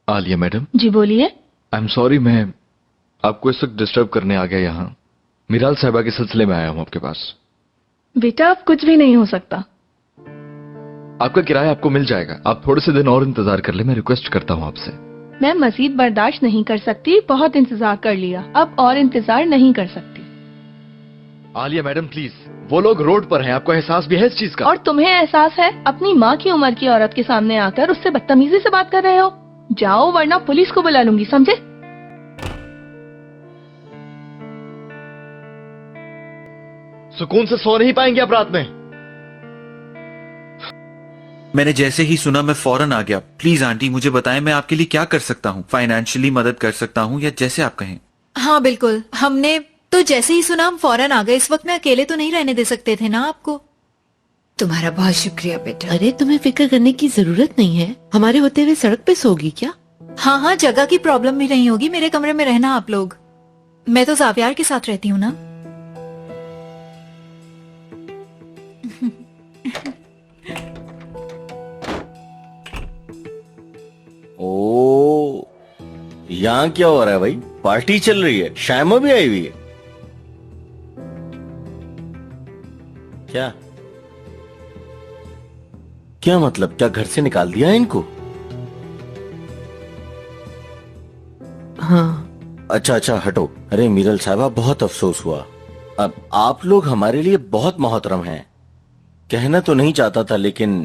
Alia madam. जी बोलिए। I am sorry, मैं आपको इस वक्त डिस्टर्ब करने आ गया यहाँ। मीराल साहिबा के सिलसिले में आया हूँ आपके पास। बेटा अब कुछ भी नहीं हो सकता। आपका किराया आपको मिल जाएगा, आप थोड़े से दिन और इंतजार कर ले, मैं रिक्वेस्ट करता हूँ आपसे। मैं मजीद बर्दाश्त नहीं कर सकती, बहुत इंतजार कर लिया, अब और इंतजार नहीं कर सकती। आलिया मैडम प्लीज, वो लोग रोड पर हैं, आपको एहसास भी है इस चीज का? और तुम्हें एहसास है? अपनी माँ की उम्र की औरत के सामने आकर उससे बदतमीजी से बात कर रहे हो। जाओ वरना पुलिस को बुला लूंगी, समझे? सुकून से सो नहीं पाएंगे आप रात में? मैंने जैसे ही सुना मैं फौरन आ गया। प्लीज आंटी मुझे बताएं मैं आपके लिए क्या कर सकता हूँ। फाइनेंशियली मदद कर सकता हूँ या जैसे आप कहें। हाँ बिल्कुल, हमने तो जैसे ही सुना हम फौरन आ गए। इस वक्त मैं अकेले तो नहीं रहने दे सकते थे ना आपको। तुम्हारा बहुत शुक्रिया बेटा। अरे तुम्हें फिक्र करने की जरूरत नहीं है, हमारे होते हुए सड़क पे सोगी क्या? हाँ हाँ, जगह की प्रॉब्लम भी नहीं होगी, मेरे कमरे में रहना आप लोग। मैं तो जावियार के साथ रहती हूँ ना। ओ, यहाँ क्या हो रहा है भाई? पार्टी चल रही है, शायमा भी आई हुई है क्या? क्या मतलब, क्या घर से निकाल दिया है इनको? हाँ। अच्छा अच्छा हटो। अरे मीरल साहबा बहुत अफसोस हुआ। अब आप लोग हमारे लिए बहुत मोहतरम हैं। कहना तो नहीं चाहता था लेकिन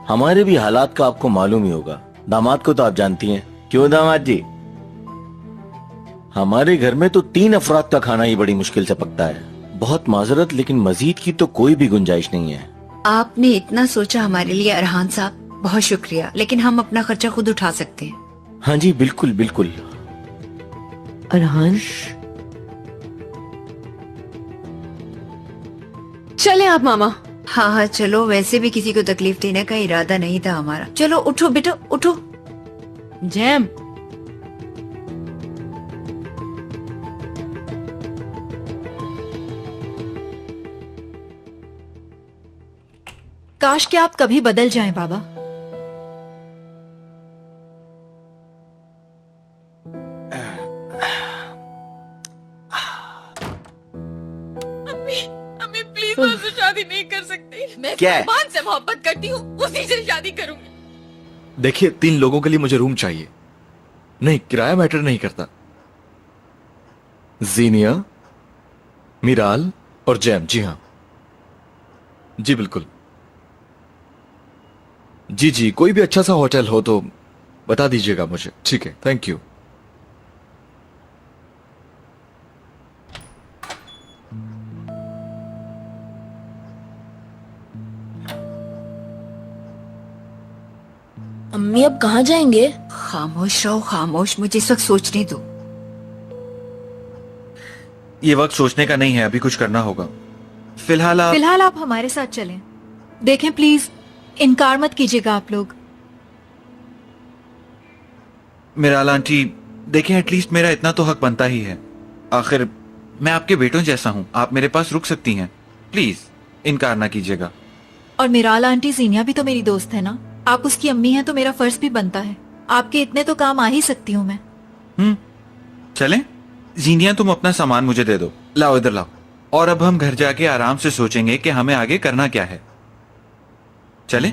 हमारे भी हालात का आपको मालूम ही होगा। दामाद को तो आप जानती हैं, क्यों दामाद जी? हमारे घर में तो 3 अफराद का खाना ही बड़ी मुश्किल से पकता है। बहुत माजरत, लेकिन मजीद की तो कोई भी गुंजाइश नहीं है। आपने इतना सोचा हमारे लिए अरहान साहब, बहुत शुक्रिया, लेकिन हम अपना खर्चा खुद उठा सकते हैं। हाँ जी बिल्कुल बिल्कुल। अरहान चले आप मामा। हाँ हाँ चलो, वैसे भी किसी को तकलीफ देने का इरादा नहीं था हमारा। चलो उठो बेटा उठो। जैम काश कि आप कभी बदल जाएं बाबा। अम्मी प्लीज मैं उससे शादी नहीं कर सकती। मैं क्या है? कुर्बान से मोहब्बत करती हूँ, उसी से शादी करूंगी। देखिए 3 लोगों के लिए मुझे रूम चाहिए। नहीं, किराया मैटर नहीं करता। जीनिया, मीराल और जैम। जी हाँ जी बिल्कुल। जी जी, कोई भी अच्छा सा होटल हो तो बता दीजिएगा मुझे। ठीक है, थैंक यू। अम्मी अब कहाँ जाएंगे? खामोश रहो खामोश, मुझे इस वक्त सोचने दो। ये वक्त सोचने का नहीं है, अभी कुछ करना होगा। फिलहाल आप हमारे साथ चलें। देखें प्लीज, इनकार मत कीजिएगा आप लोग। मीराल आंटी देखें, एटलीस्ट मेरा इतना तो हक बनता ही है। आखिर मैं आपके बेटों जैसा हूँ, आप मेरे पास रुक सकती हैं। प्लीज इनकार ना कीजिएगा। और मिराल आंटी जीनिया भी तो मेरी दोस्त है ना। आप उसकी अम्मी हैं तो मेरा फर्ज भी बनता है। आपके इतने तो काम आ ही सकती हूँ मैं। चलें? जीनिया तुम अपना सामान मुझे दे दो। लाओ इधर लाओ। और अब हम घर जाके आराम से सोचेंगे कि हमें आगे करना क्या है। चले?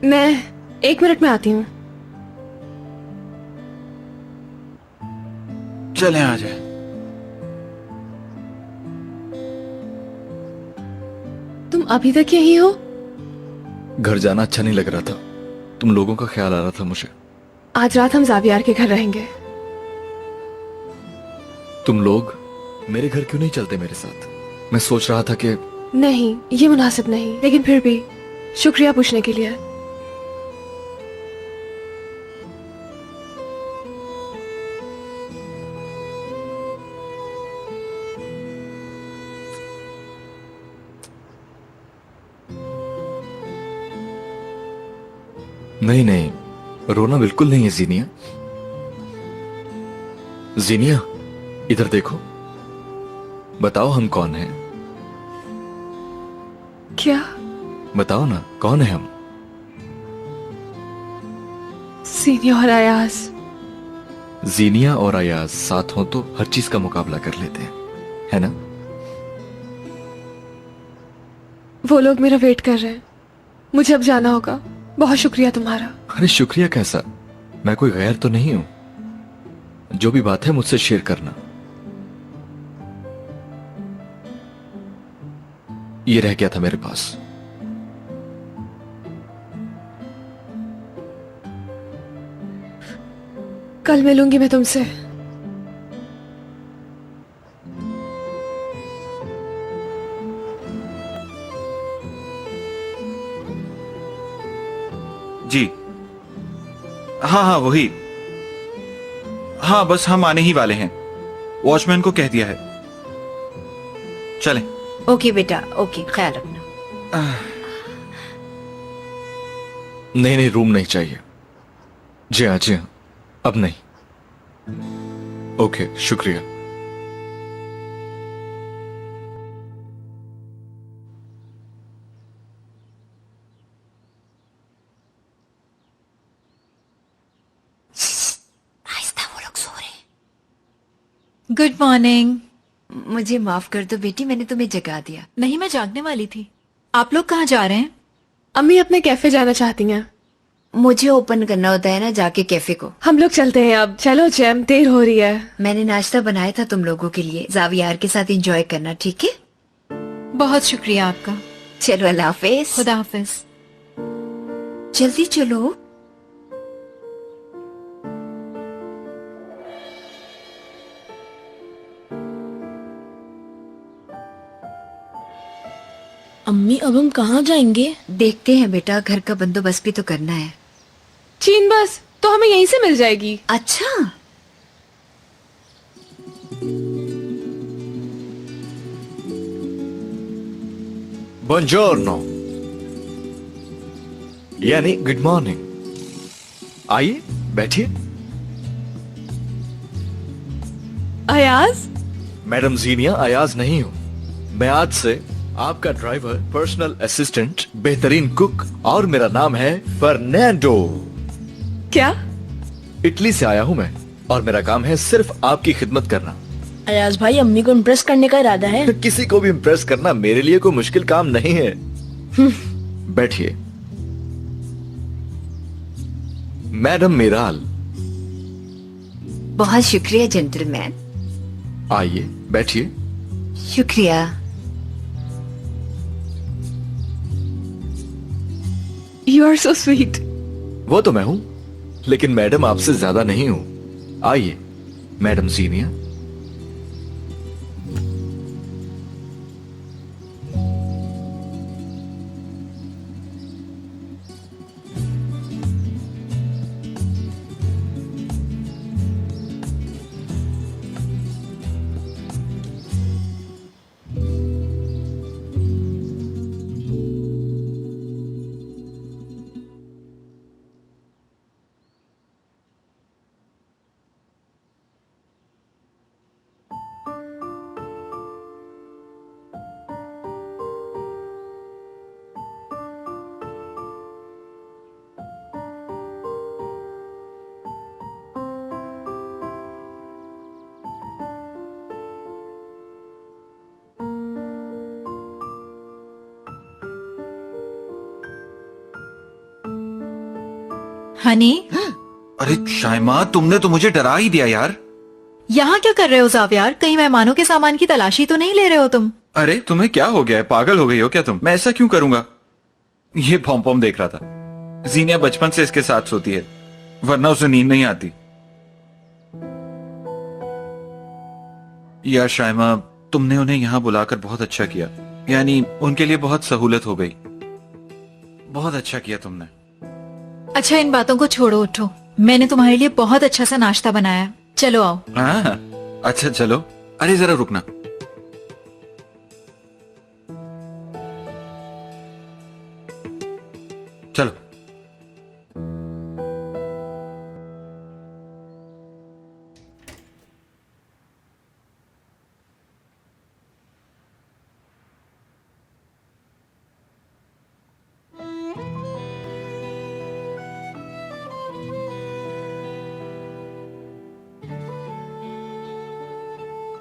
मैं 1 मिनट में आती हूँ। चलें आ जाए। तुम अभी तक यही हो? घर जाना अच्छा नहीं लग रहा था, तुम लोगों का ख्याल आ रहा था मुझे। आज रात हम जावियार के घर रहेंगे। तुम लोग मेरे घर क्यों नहीं चलते मेरे साथ? मैं सोच रहा था कि नहीं, ये मुनासिब नहीं, लेकिन फिर भी शुक्रिया पूछने के लिए। नहीं नहीं, रोना बिल्कुल नहीं है जीनिया। जीनिया इधर देखो, बताओ हम कौन हैं? क्या? बताओ ना, कौन है हम? सीनिया और अयाज। जीनिया और अयाज साथ हो तो हर चीज का मुकाबला कर लेते हैं, है ना? वो लोग मेरा वेट कर रहे हैं। मुझे अब जाना होगा। बहुत शुक्रिया तुम्हारा। अरे शुक्रिया कैसा? मैं कोई गैर तो नहीं हूं। जो भी बात है मुझसे शेयर करना। ये रह गया था मेरे पास। कल मिलूंगी मैं तुमसे। जी हाँ हाँ वही। हाँ बस हम आने ही वाले हैं। वॉचमैन को कह दिया है। चलें। ओके बेटा, ओके, ख्याल रखना। नहीं नहीं, रूम नहीं चाहिए। जी हाँ जी हाँ, अब नहीं। ओके, शुक्रिया। आहिस्ता, वो लोग सो रहे हैं। Good morning. मुझे माफ कर दो बेटी, मैंने तुम्हें जगा दिया। नहीं, मैं जागने वाली थी। आप लोग कहाँ जा रहे हैं? अम्मी अपने कैफे जाना चाहती हैं। मुझे ओपन करना होता है ना जाके कैफे को। हम लोग चलते हैं अब। चलो जैम, देर हो रही है। मैंने नाश्ता बनाया था तुम लोगों के लिए। जावियार के साथ एंजॉय करना, ठीक है? बहुत शुक्रिया आपका। चलो, अल्लाह हाफिज। खुदा हाफिज। जल्दी चलो। अम्मी अब हम कहाँ जाएंगे? देखते हैं बेटा, घर का बंदोबस्त भी तो करना है। चीन बस तो हमें यहीं से मिल जाएगी। अच्छा, बुongiorno, यानी गुड मॉर्निंग। आइए बैठिए। अयाज, मैडम जीनिया, अयाज नहीं हूं। मैं आज से आपका ड्राइवर, पर्सनल असिस्टेंट, बेहतरीन कुक, और मेरा नाम है फर्नांडो। क्या? इटली से आया हूं मैं, और मेरा काम है सिर्फ आपकी खिदमत करना। अयाज भाई, अम्मी को इम्प्रेस करने का इरादा है? किसी को भी इम्प्रेस करना मेरे लिए कोई मुश्किल काम नहीं है। बैठिए। मैडम मिराल। बहुत शुक्रिया जेंटलमैन। आइए बैठिए। शुक्रिया। You are so sweet. वो तो मैं हूं, लेकिन मैडम आपसे ज्यादा नहीं हूं। आइए मैडम जीनिया। हनी, अरे शाइमा, तुमने तो मुझे डरा ही दिया यार। यहाँ क्या कर रहे हो जावियार? कहीं मेहमानों के सामान की तलाशी तो नहीं ले रहे हो तुम? अरे तुम्हें क्या हो गया है? पागल हो गई हो क्या तुम? मैं ऐसा क्यों करूंगा? ये पॉम पॉम देख रहा था। जीनिया बचपन से इसके साथ सोती है, वरना उसे नींद नहीं आती। यार शाइमा, तुमने उन्हें यहाँ बुलाकर बहुत अच्छा किया। यानी उनके लिए बहुत सहूलत हो गई। बहुत अच्छा किया तुमने। अच्छा, इन बातों को छोड़ो, उठो। मैंने तुम्हारे लिए बहुत अच्छा सा नाश्ता बनाया है। चलो आओ। हाँ अच्छा चलो। अरे जरा रुकना। चलो।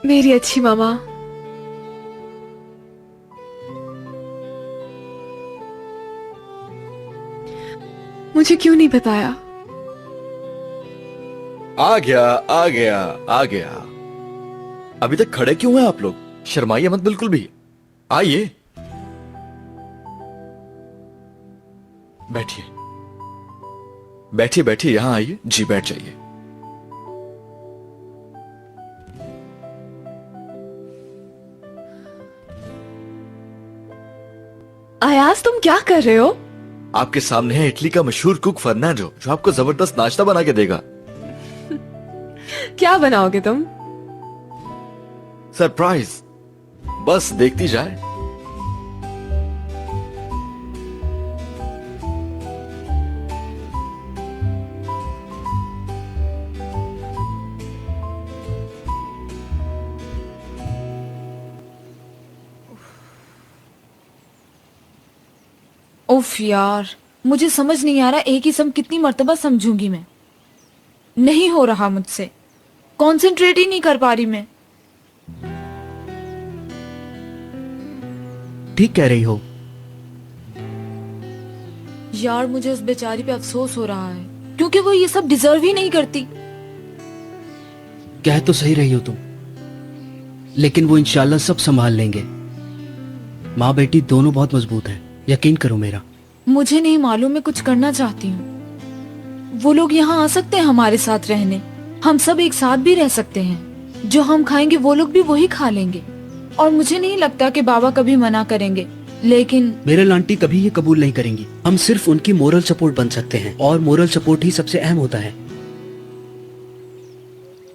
मेरी अच्छी मामा। मुझे क्यों नहीं बताया? आ गया आ गया आ गया। अभी तक खड़े क्यों हैं आप लोग? शर्माइए मत बिल्कुल भी। आइए बैठिए बैठिए बैठिए, यहां आइए जी, बैठ जाइए। अयाज, तुम क्या कर रहे हो? आपके सामने है इटली का मशहूर कुक फर्नांडो, जो आपको जबरदस्त नाश्ता बना के देगा। क्या बनाओगे तुम? सरप्राइज, बस देखती जाए। उफ यार, मुझे समझ नहीं आ रहा एक ही सम कितनी मर्तबा समझूंगी मैं। नहीं हो रहा मुझसे, कंसंट्रेट ही नहीं कर पा रही मैं। ठीक कह रही हो। यार मुझे उस बेचारी पे अफसोस हो रहा है, क्योंकि वो ये सब डिजर्व ही नहीं करती। कह तो सही रही हो तुम, लेकिन वो इंशाल्लाह सब संभाल लेंगे। माँ बेटी दोनों बहुत मजबूत हैं, यकीन करो मेरा। मुझे नहीं मालूम, मैं कुछ करना चाहती हूँ। वो लोग यहाँ आ सकते हैं हमारे साथ रहने, हम सब एक साथ भी रह सकते हैं। जो हम खाएंगे वो लोग भी वही खा लेंगे, और मुझे नहीं लगता कि बाबा कभी मना करेंगे। लेकिन मेरे आंटी कभी ये कबूल नहीं करेंगी। हम सिर्फ उनकी मोरल सपोर्ट बन सकते हैं, और मोरल सपोर्ट ही सबसे अहम होता है।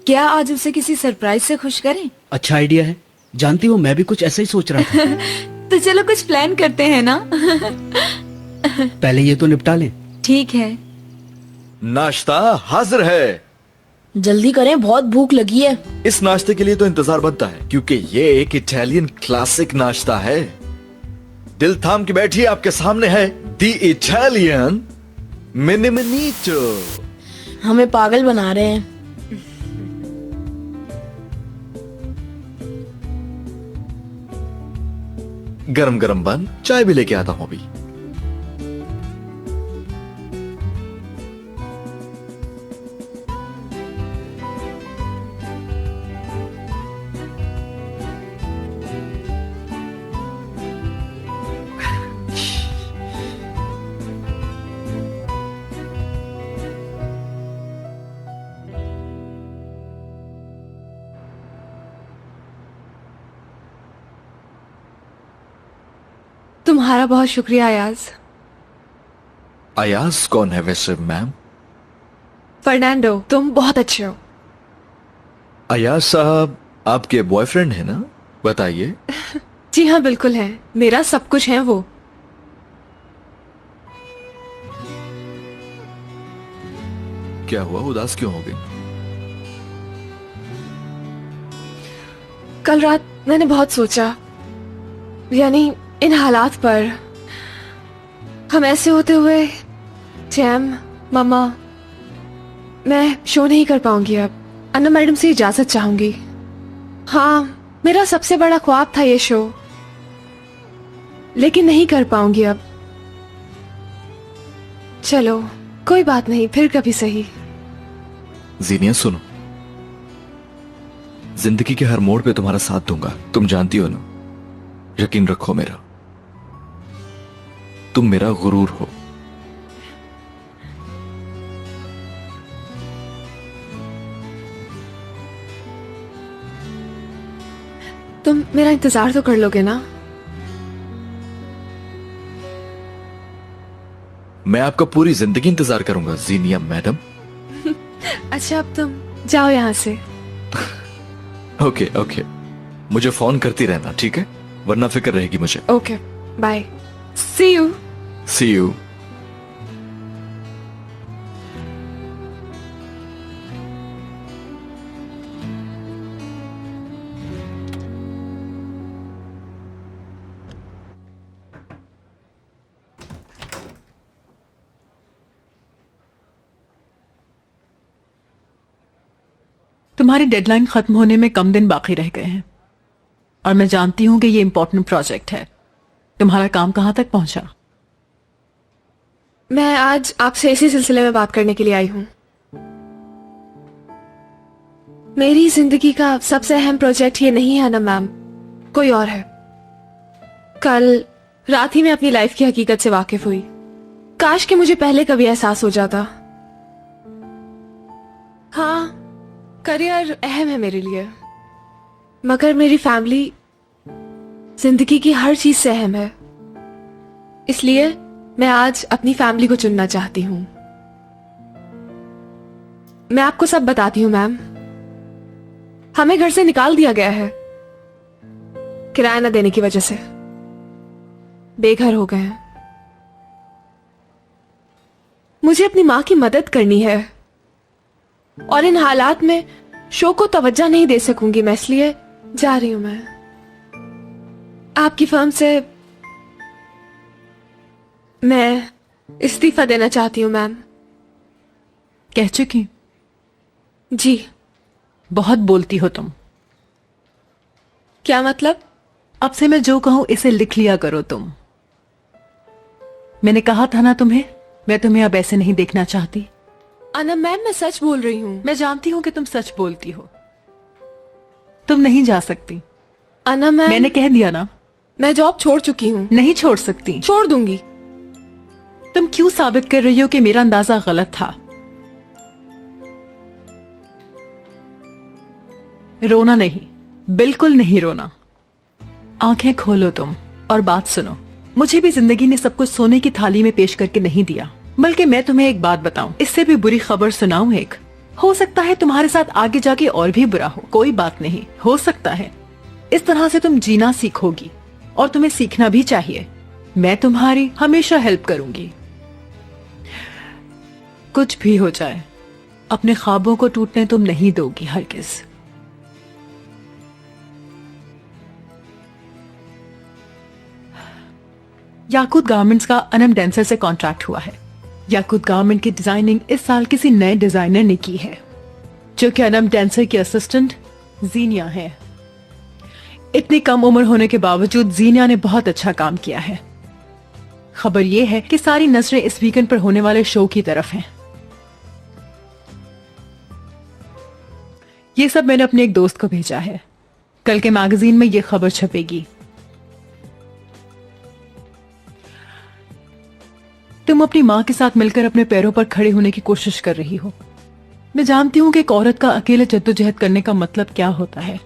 क्या आज उसे किसी सरप्राइज से खुश करें? अच्छा आइडिया है। जानती हो, मैं भी कुछ ऐसा ही सोच रहा था। तो चलो कुछ प्लान करते हैं ना। पहले ये तो निपटा लें। ठीक है। नाश्ता हाजिर है। जल्दी करें, बहुत भूख लगी है। इस नाश्ते के लिए तो इंतजार बनता है, क्योंकि ये एक इटालियन क्लासिक नाश्ता है। दिल थाम के बैठिए, आपके सामने है दी इटालियन मिनीमिनीटो। हमें पागल बना रहे हैं। गरम गरम बन, चाय भी लेके आता हूं अभी। तुम्हारा बहुत शुक्रिया अयाज। अयाज कौन है वैसे मैम? फर्नांडो, तुम बहुत अच्छे हो। अयाज साहब आपके बॉयफ्रेंड है ना? बताइए। जी हाँ, बिल्कुल है। मेरा सब कुछ है वो। क्या हुआ, उदास क्यों हो गई? कल रात मैंने बहुत सोचा, यानी इन हालात पर। हम ऐसे होते हुए, जैम, मामा, मैं शो नहीं कर पाऊंगी अब। अन्ना मैडम से इजाजत चाहूंगी। हाँ, मेरा सबसे बड़ा ख्वाब था ये शो, लेकिन नहीं कर पाऊंगी अब। चलो कोई बात नहीं, फिर कभी सही। जीनिया सुनो, जिंदगी के हर मोड़ पे तुम्हारा साथ दूंगा, तुम जानती हो ना। यकीन रखो मेरा, तुम मेरा गुरूर हो। तुम मेरा इंतजार तो कर लोगे ना? मैं आपका पूरी जिंदगी इंतजार करूंगा जीनिया मैडम। अच्छा, अब तुम जाओ यहाँ से। ओके ओके, मुझे फोन करती रहना, ठीक है? वरना फिक्र रहेगी मुझे। Okay, bye, see you. See you. तुम्हारी डेडलाइन खत्म होने में कम दिन बाकी रह गए हैं और मैं जानती हूं कि ये इम्पोर्टेंट प्रोजेक्ट है। तुम्हारा काम कहाँ तक पहुंचा? मैं आज आपसे इसी सिलसिले में बात करने के लिए आई हूँ। मेरी जिंदगी का सबसे अहम प्रोजेक्ट ये नहीं है ना मैम, कोई और है। कल रात ही मैं अपनी लाइफ की हकीकत से वाकिफ हुई। काश कि मुझे पहले कभी एहसास हो जाता। हाँ, करियर अहम है मेरे लिए, मगर मेरी फैमिली जिंदगी की हर चीज से अहम है। इसलिए मैं आज अपनी फैमिली को चुनना चाहती हूं। मैं आपको सब बताती हूं मैम। हमें घर से निकाल दिया गया है किराया न देने की वजह से। बेघर हो गए हैं। मुझे अपनी मां की मदद करनी है और इन हालात में शो को तवज्जो नहीं दे सकूंगी मैं, इसलिए जा रही हूं मैं आपकी फर्म से। मैं इस्तीफा देना चाहती हूं मैम। कह चुकी? जी। बहुत बोलती हो तुम। क्या मतलब? अब से मैं जो कहूं इसे लिख लिया करो तुम। मैंने कहा था ना तुम्हें, मैं तुम्हें अब ऐसे नहीं देखना चाहती। अनम मैम, मैं सच बोल रही हूँ। मैं जानती हूँ कि तुम सच बोलती हो। तुम नहीं जा सकती। अनम मैम, मैंने कह दिया ना। मैं जॉब छोड़ चुकी हूँ। नहीं छोड़ सकती। छोड़ दूंगी। तुम क्यों साबित कर रही हो कि मेरा अंदाजा गलत था? रोना नहीं, बिल्कुल नहीं रोना। आंखें खोलो तुम और बात सुनो। मुझे भी जिंदगी ने सब कुछ सोने की थाली में पेश करके नहीं दिया, बल्कि मैं तुम्हें एक बात बताऊं, इससे भी बुरी खबर सुनाऊं एक। हो सकता है तुम्हारे साथ आगे जाके और भी बुरा हो, कोई बात नहीं, हो सकता है। इस तरह से तुम जीना सीखोगी और तुम्हें सीखना भी चाहिए। मैं तुम्हारी हमेशा हेल्प करूंगी। कुछ भी हो जाए, अपने ख्वाबों को टूटने तुम नहीं दोगी हरगिज। याकूत गारमेंट्स का अनम डेंसर से कॉन्ट्रैक्ट हुआ है। याकूत गारमेंट की डिजाइनिंग इस साल किसी नए डिजाइनर ने की है, जो कि अनम डेंसर की असिस्टेंट जीनिया है। इतनी कम उम्र होने के बावजूद जीनिया ने बहुत अच्छा काम किया है। खबर यह है कि सारी नजरें इस वीकेंड पर होने वाले शो की तरफ हैं। ये सब मैंने अपने एक दोस्त को भेजा है। कल के मैगजीन में ये खबर छपेगी। तुम अपनी माँ के साथ मिलकर अपने पैरों पर खड़े होने की कोशिश कर रही हो। मैं जानती हूँ कि एक औरत का अकेले जद्दोजहद करने का मतलब क्या होता है।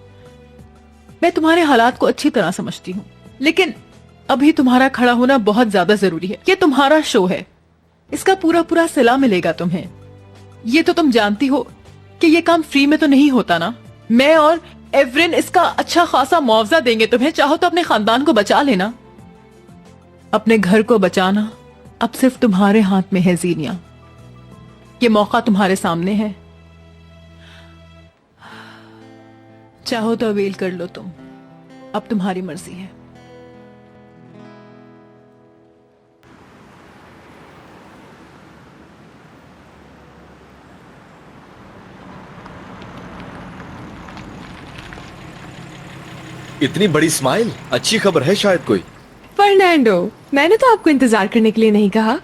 मैं तुम्हारे हालात को अच्छी तरह समझती हूँ, लेकिन अभी तुम्हारा खड़ा होना बहुत ज्यादा जरूरी है। ये तुम्हारा शो है, इसका पूरा पूरा सिला मिलेगा तुम्हें। ये तो तुम जानती हो कि ये काम फ्री में तो नहीं होता ना। मैं और एवरिन इसका अच्छा खासा मुआवजा देंगे तुम्हें। चाहो तो अपने खानदान को बचा लेना। अपने घर को बचाना अब सिर्फ तुम्हारे हाथ में है जीनिया। ये मौका तुम्हारे सामने है, चाहो तो अवेल कर लो तुम। अब तुम्हारी मर्जी है। इतनी बड़ी स्माइल, अच्छी खबर है शायद कोई। फर्नांडो, मैंने तो आपको इंतजार करने के लिए नहीं कहा।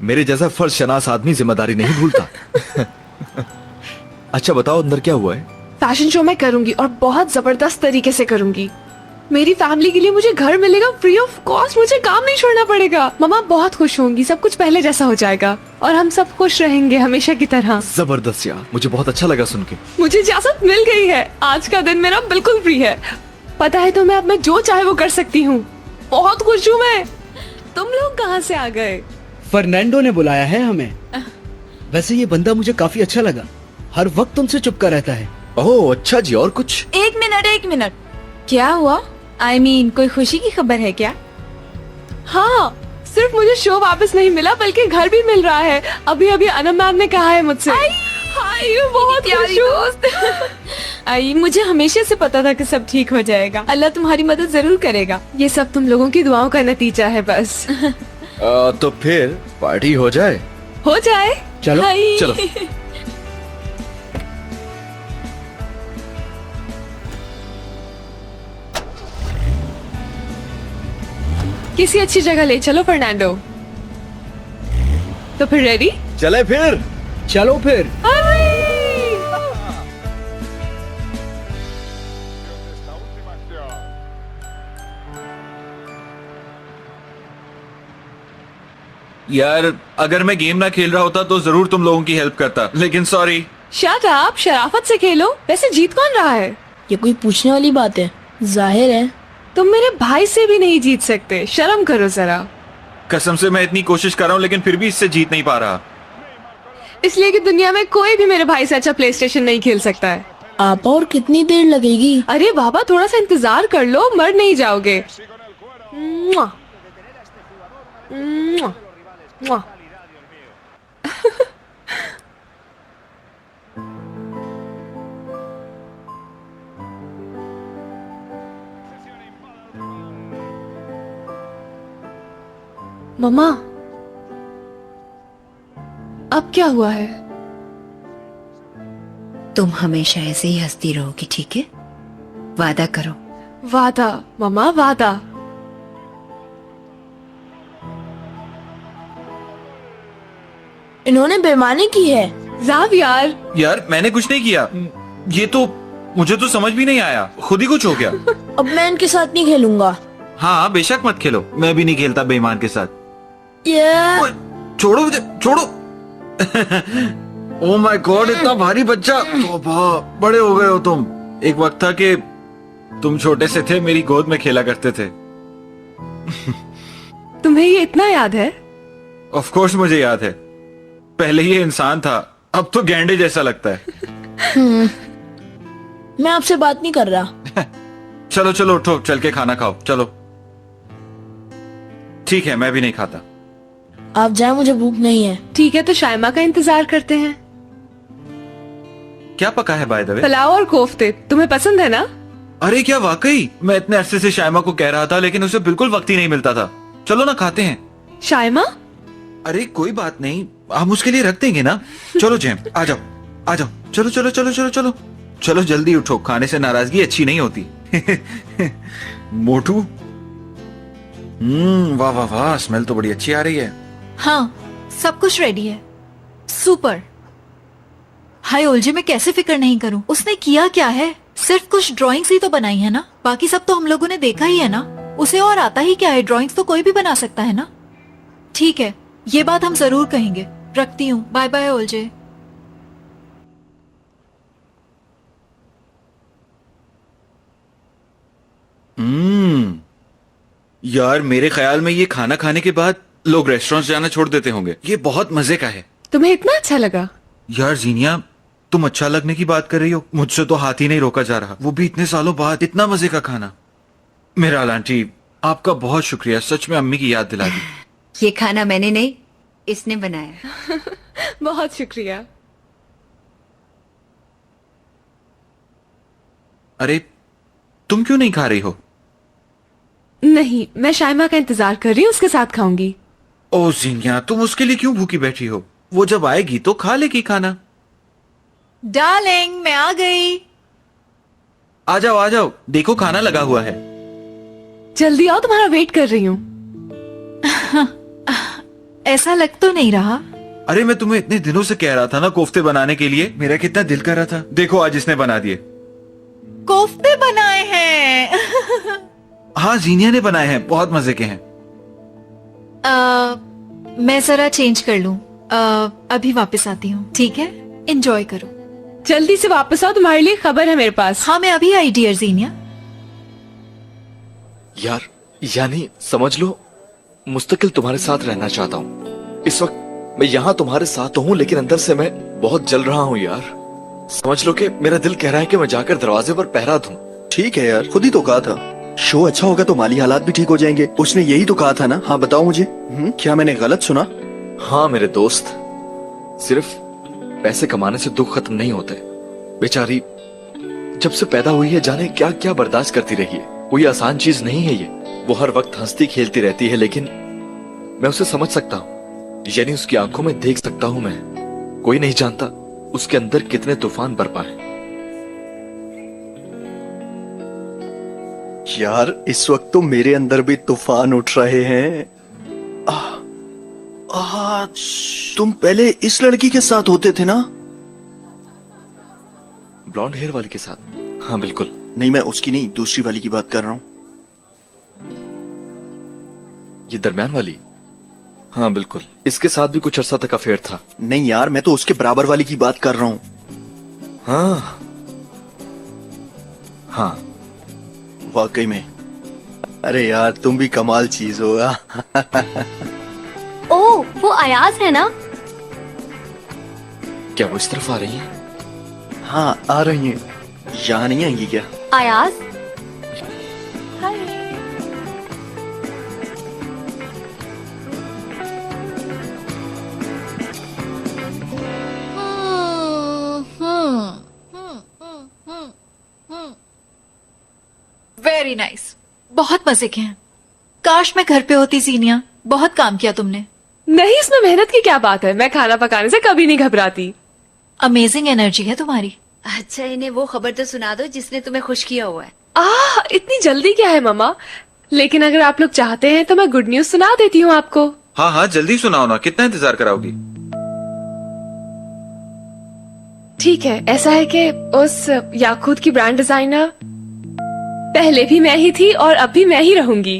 मेरे जैसा फर्शनास आदमी जिम्मेदारी नहीं भूलता। अच्छा बताओ, अंदर क्या हुआ है? फैशन शो मैं करूंगी और बहुत जबरदस्त तरीके से करूंगी। मेरी फैमिली के लिए मुझे घर मिलेगा फ्री ऑफ कॉस्ट। मुझे काम नहीं छोड़ना पड़ेगा। मम्मा बहुत खुश होंगी। सब कुछ पहले जैसा हो जाएगा और हम सब खुश रहेंगे हमेशा की तरह। जबरदस्त यार, मुझे बहुत अच्छा लगा सुन के। मुझे इजाजत मिल गई है। आज का दिन मेरा बिल्कुल फ्री है। पता है तो मैं अब मैं जो चाहे वो कर सकती हूँ। बहुत खुश हूँ मैं। तुम लोग कहाँ से आ गए? फर्नांडो ने बुलाया है हमें। वैसे ये बंदा मुझे काफी अच्छा लगा, हर वक्त तुमसे चुपका रहता है। ओह अच्छा जी, और कुछ? एक मिनट, क्या हुआ? I mean, कोई खुशी की खबर है क्या? हाँ, सिर्फ मुझे शो वापस नहीं मिला बल्कि घर भी मिल रहा है। अभी अभी अनम मैम ने कहा है मुझसे। हाय, बहुत खुश हूँ। आई, मुझे हमेशा से पता था कि सब ठीक हो जाएगा। अल्लाह तुम्हारी मदद जरूर करेगा। ये सब तुम लोगों की दुआओं का नतीजा है बस। तो फिर पार्टी हो जाए। हो जाए। चलो। हाय। चलो। किसी अच्छी जगह ले चलो फर्नांडो। तो फिर रेडी? चले फिर। चलो फिर। यार अगर मैं गेम ना खेल रहा होता तो जरूर तुम लोगों की हेल्प करता, लेकिन सॉरी। शट अप, शराफत से खेलो। वैसे जीत कौन रहा है? ये कोई पूछने वाली बात है? जाहिर है। तुम मेरे भाई से भी नहीं जीत सकते, शर्म करो जरा। कसम से मैं इतनी कोशिश कर रहा हूँ लेकिन फिर भी इससे जीत नहीं पा रहा। इसलिए कि दुनिया में कोई भी मेरे भाई से अच्छा प्ले स्टेशन नहीं खेल सकता है। आप और कितनी देर लगेगी? अरे बाबा थोड़ा सा इंतजार कर लो, मर नहीं जाओगे। मुआ। मुआ। मुआ। मम्मा, अब क्या हुआ है? तुम हमेशा ऐसे ही हंसती रहोगी, ठीक है? वादा करो। वादा मम्मा, वादा। इन्होंने बेईमानी की है। जाव यार। यार मैंने कुछ नहीं किया, ये तो मुझे तो समझ भी नहीं आया, खुद ही कुछ हो गया। अब मैं इनके साथ नहीं खेलूंगा। हाँ बेशक मत खेलो, मैं भी नहीं खेलता बेईमान के साथ। ये छोड़ो मुझे, छोड़ो। ओह माय गॉड, इतना भारी बच्चा। तौबा, बड़े हो गए हो तुम। एक वक्त था कि तुम छोटे से थे, मेरी गोद में खेला करते थे। तुम्हें ये इतना याद है? ऑफ कोर्स मुझे याद है। पहले ये इंसान था, अब तो गैंडे जैसा लगता है। मैं आपसे बात नहीं कर रहा। चलो चलो उठो, चल के खाना खाओ, चलो। ठीक है, मैं भी नहीं खाता। आप जाए, मुझे भूख नहीं है। ठीक है, तो शाइमा का इंतजार करते हैं। क्या पका है बाय द वे? पुलाव और कोफ्ते, तुम्हें पसंद है ना? अरे क्या वाकई? मैं इतने अरसे से शाइमा को कह रहा था लेकिन उसे बिल्कुल वक्त ही नहीं मिलता था। चलो ना खाते हैं। शाइमा? अरे कोई बात नहीं, हम उसके लिए रख देंगे ना। चलो जेम, आ जाओ आ जाओ, चलो चलो चलो चलो चलो चलो, जल्दी उठो, खाने से नाराजगी अच्छी नहीं होती। मोटू, वाह वाह वाह, स्मेल तो बड़ी अच्छी आ रही है। हाँ, सब कुछ रेडी है। सुपर। हाय ओलजे, मैं कैसे फिक्र नहीं करूं? उसने किया क्या है? सिर्फ कुछ ड्राइंग्स ही तो बनाई है ना, बाकी सब तो हम लोगों ने देखा ही है ना। उसे और आता ही क्या है? ड्राइंग्स तो कोई भी बना सकता है ना। ठीक है, ये बात हम जरूर कहेंगे। रखती हूँ, बाय बाय ओलजे। यार मेरे ख्याल में ये खाना खाने के बाद लोग रेस्टोरेंट जाना छोड़ देते होंगे। ये बहुत मजे का है। तुम्हें इतना अच्छा लगा? यार जीनिया, तुम अच्छा लगने की बात कर रही हो, मुझसे तो हाथ ही नहीं रोका जा रहा, वो भी इतने सालों बाद। इतना मजे का खाना। मेरा आंटी, आपका बहुत शुक्रिया, सच में अम्मी की याद दिला दी। ये खाना मैंने नहीं, इसने बनाया। बहुत शुक्रिया। अरे तुम क्यों नहीं खा रही हो? नहीं, मैं शाइमा का इंतजार कर रही हूँ, उसके साथ खाऊंगी। ओ जीनिया, तुम उसके लिए क्यों भूखी बैठी हो? वो जब आएगी तो खा लेगी खाना। डार्लिंग, मैं आ गई। आ जाओ, देखो खाना लगा हुआ है। जल्दी आओ, तुम्हारा वेट कर रही हूँ। ऐसा लग तो नहीं रहा। अरे मैं तुम्हें इतने दिनों से कह रहा था ना कोफ्ते बनाने के लिए, मेरा कितना दिल कर रहा था। देखो आज इसने बना दिए। कोफ्ते बनाए हैं। हाँ, जीनिया ने बनाए हैं, बहुत मजे के हैं। मैं जरा चेंज कर लूं। अभी वापस आती हूँ, ठीक है? एंजॉय करो। जल्दी से वापस आओ, तुम्हारे लिए खबर है मेरे पास। हाँ, मैं अभी आई डियर जीनिया। यार, यानी समझ लो, मुस्तकिल तुम्हारे साथ रहना चाहता हूँ। इस वक्त मैं यहाँ तुम्हारे साथ हूँ, लेकिन अंदर से मैं बहुत जल रहा हूँ यार। समझ लो कि मेरा दिल कह रहा है कि मैं जाकर दरवाजे पर पहरा दूं। ठीक है यार, खुद ही तो कहा था शो अच्छा होगा तो माली हालात भी ठीक हो जाएंगे। उसने यही तो कहा था ना? हाँ बताओ मुझे, क्या मैंने गलत सुना? हाँ मेरे दोस्त, सिर्फ पैसे कमाने से दुख खत्म नहीं होते। बेचारी जब से पैदा हुई है जाने क्या क्या बर्दाश्त करती रही है। कोई आसान चीज नहीं है ये। वो हर वक्त हंसती खेलती रहती है, लेकिन मैं उसे समझ सकता हूँ, यानी उसकी आंखों में देख सकता हूँ मैं। कोई नहीं जानता उसके अंदर कितने तूफान बरपा है। यार इस वक्त तो मेरे अंदर भी तूफान उठ रहे हैं। तुम पहले इस लड़की के साथ होते थे ना? ब्लॉन्ड हेयर वाली के साथ? हाँ बिल्कुल। नहीं, मैं उसकी नहीं, दूसरी वाली की बात कर रहा हूँ। ये दरमियान वाली? हाँ बिल्कुल, इसके साथ भी कुछ अरसा तक अफेयर था। नहीं यार, मैं तो उसके बराबर वाली की बात कर रहा हूँ। हाँ हाँ वाकई में। अरे यार तुम भी कमाल चीज हो। ओ, वो अयाज है ना? क्या वो इस तरफ आ रही है? हाँ आ रही हैं। यहाँ नहीं आएंगी क्या? अयाज, वेरी नाइस, बहुत मजे के हैं। काश मैं घर पे होती जीनिया, बहुत काम किया तुमने। नहीं, इसमें मेहनत की क्या बात है, मैं खाना पकाने से कभी नहीं घबराती। अमेजिंग एनर्जी है तुम्हारी। अच्छा इन्हें वो खबर तो सुना दो जिसने तुम्हें खुश किया हुआ है। इतनी जल्दी क्या है मम्मा? लेकिन अगर आप लोग चाहते हैं तो मैं गुड न्यूज सुना देती हूँ आपको। हाँ हाँ जल्दी सुनाओ ना, कितना इंतजार कराओगी? ठीक है, ऐसा है कि उस याकूत की ब्रांड डिजाइनर पहले भी मैं ही थी और अब भी मैं ही रहूंगी।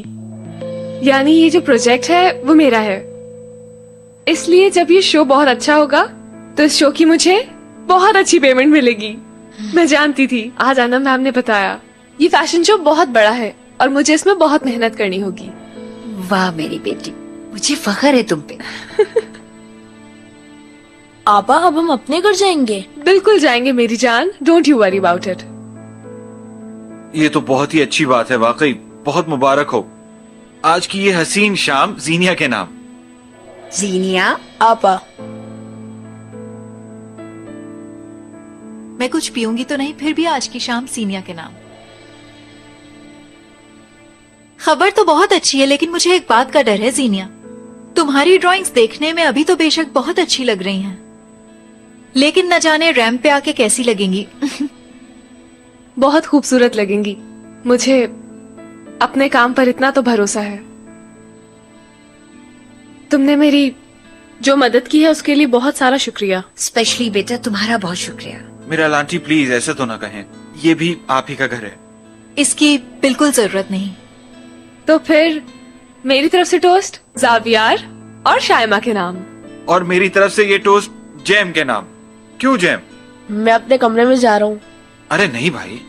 यानी ये जो प्रोजेक्ट है वो मेरा है। इसलिए जब ये शो बहुत अच्छा होगा तो इस शो की मुझे बहुत अच्छी पेमेंट मिलेगी। मैं जानती थी, आज आनंद मैम ने बताया। ये फैशन शो बहुत बड़ा है और मुझे इसमें बहुत मेहनत करनी होगी। वाह मेरी बेटी, मुझे फख्र है तुम पे। आपा अब हम अपने घर जाएंगे? बिल्कुल जाएंगे मेरी जान, don't you worry about it. ये तो बहुत ही अच्छी बात है, वाकई बहुत मुबारक हो आज की ये हसीन शाम जीनिया के नाम। जीनिया? आपा मैं कुछ पीऊंगी तो नहीं, फिर भी आज की शाम सीनिया के नाम। खबर तो बहुत अच्छी है, लेकिन मुझे एक बात का डर है जीनिया। तुम्हारी ड्राइंग्स देखने में अभी तो बेशक बहुत अच्छी लग रही हैं, लेकिन न जाने रैंप पे आके कैसी लगेंगी। बहुत खूबसूरत लगेंगी। मुझे अपने काम पर इतना तो भरोसा है। तुमने मेरी जो मदद की है उसके लिए बहुत सारा शुक्रिया। स्पेशली बेटा तुम्हारा बहुत शुक्रिया। मेरा लांटी प्लीज ऐसे तो ना कहें, ये भी आप ही का घर है। इसकी बिल्कुल जरूरत नहीं। तो फिर मेरी तरफ से टोस्ट जावियार और शायमा के नाम। और मेरी तरफ से ये टोस्ट जैम के नाम। क्यों जैम? मैं अपने कमरे में जा रहा हूँ। अरे नहीं भाई।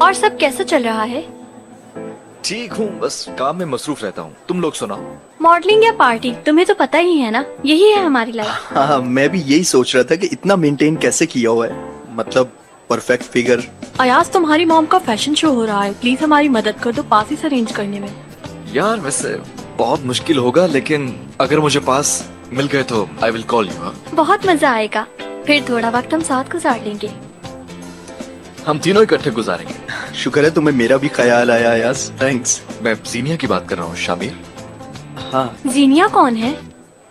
और सब कैसा चल रहा है? ठीक हूँ, बस काम में मसरूफ रहता हूँ। तुम लोग सुनाओ। मॉडलिंग या पार्टी, तुम्हें तो पता ही है ना, यही है हमारी लाइफ। हाँ मैं भी यही सोच रहा था कि इतना मेंटेन कैसे किया हुआ है, मतलब परफेक्ट फिगर। अयाज, तुम्हारी मॉम का फैशन शो हो रहा है, प्लीज हमारी मदद कर दो पासेस अरेंज करने में। यार वैसे बहुत मुश्किल होगा, लेकिन अगर मुझे पास मिल गए तो आई विल कॉल यू। बहुत मजा आएगा, फिर थोड़ा वक्त हम साथ गुजार लेंगे। हम तीनों इकट्ठे गुजारेंगे। शुक्र है तुम्हें मेरा भी ख्याल आया यास, थैंक्स। मैं जीनिया की बात कर रहा हूँ, शामिर। हाँ। जीनिया कौन है?